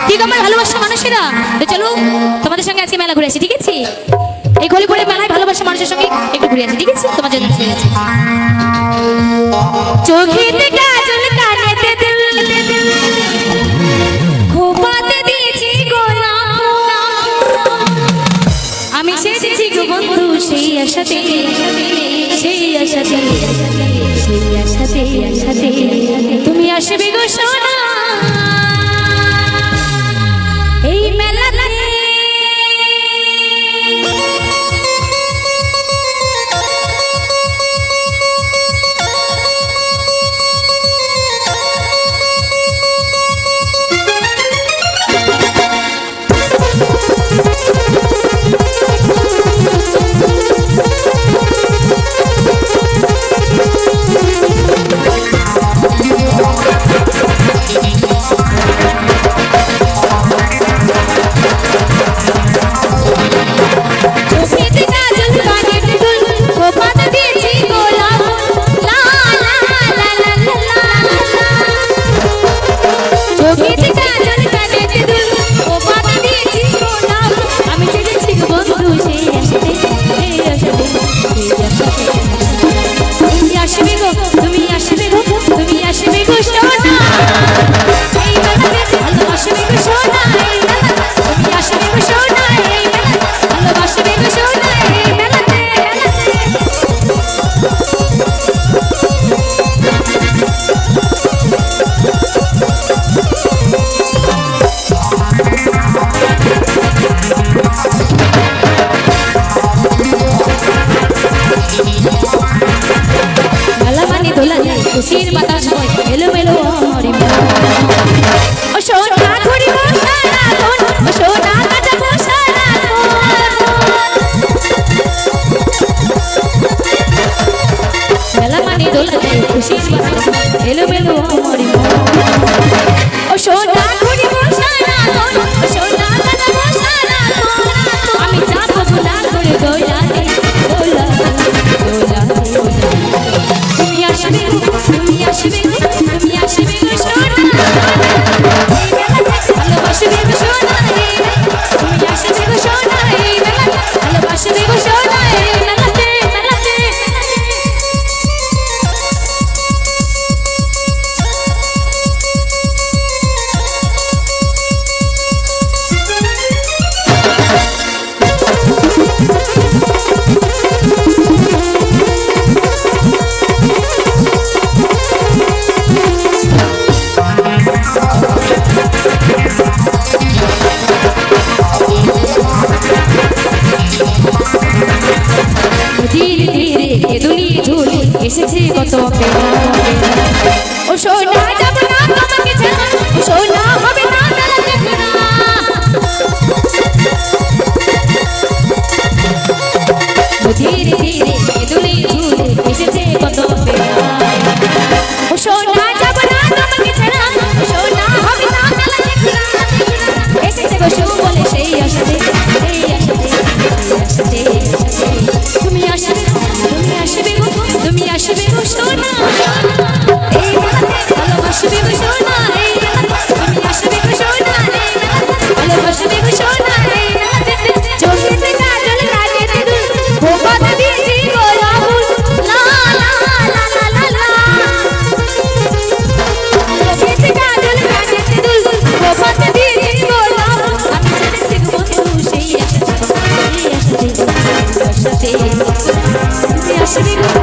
ঠিক আমার ভালোবাসা মানুষেরা, তো চলো তোমাদের সঙ্গে আজকে মেলা ঘুরে আসি, ঠিক আছে? এই খলিপুরে মেলায় ভালোবাসা মানুষের সঙ্গে একটু ঘুরে আসি, ঠিক আছে? তোমার জন্য ঠিক আছে। চোখেতে কাজল কানেতে দিল, খোপাতে দিয়েছি গোলাপ, আমি সেজেছি গো বন্ধু সেই আশাতে, সেই আশাতে, সেই আশাতে, আশাতে তুমি আসবে গো সোনা এই মেলাতে। খুশির বাতাস বয় এলোমেলো আমারি ও সোনা ঘুরিব সারাক্ষণ, ও সোনা কাটাবো সারাক্ষণ, মেলা মানে দোলা যায় খুশির বাতাস এলোমেলো আমারি ও সোনা ঘুরিব সারাক্ষণ, ও সোনা কাটাবো সারাক্ষণ, আমি যাবো ভুলা করে দোলাতে, দোলাতে, দোলাতে, তুমি আসবে, তুমি আসবে, তুমি আসবে গো সোনা ভালোবাসবে গো সোনা, তুমি আসবে গো সোনা ভালোবাসবে গো সোনা মেলাতে, মেলাতে। ধীরে ধীরে দুলিয়ে ঝুলি এসেছে কত ও সোনা যাব না তোমাকে ছাড়া, ও সোনা হবে না মেলা দেখো না, ধীরে ধীরে দুলিয়ে ঝুলি এসেছে কত ও সোনা যাব না তোমাকে ছাড়া, ও সোনা হবে না মেলা দেখো না, এসেছে গো সু বলে সেই আশাতে, সেই আশাতে, সেই আশাতে তুমি আসবে, তুমি আসবে গো, তুমি আসবে গো সোনা এই মেলাতে ভালোবাসবে গো সোনা এই মেলাতে, তুমি আসবে গো সোনা এই মেলাতে ভালোবাসবে গো সোনা এই মেলাতে, চোখেতে কাজল কানেতে দুল, খোপাতে দিয়েছি গোলাপ লা লা লা লা লা লা, চোখেতে কাজল কানেতে দুল, খোপাতে দিয়েছি গোলাপ, আমি সেজেছি গো বন্ধু সেই আশাতে, সেই আশাতে, আশাতে তুমি আসবে গো।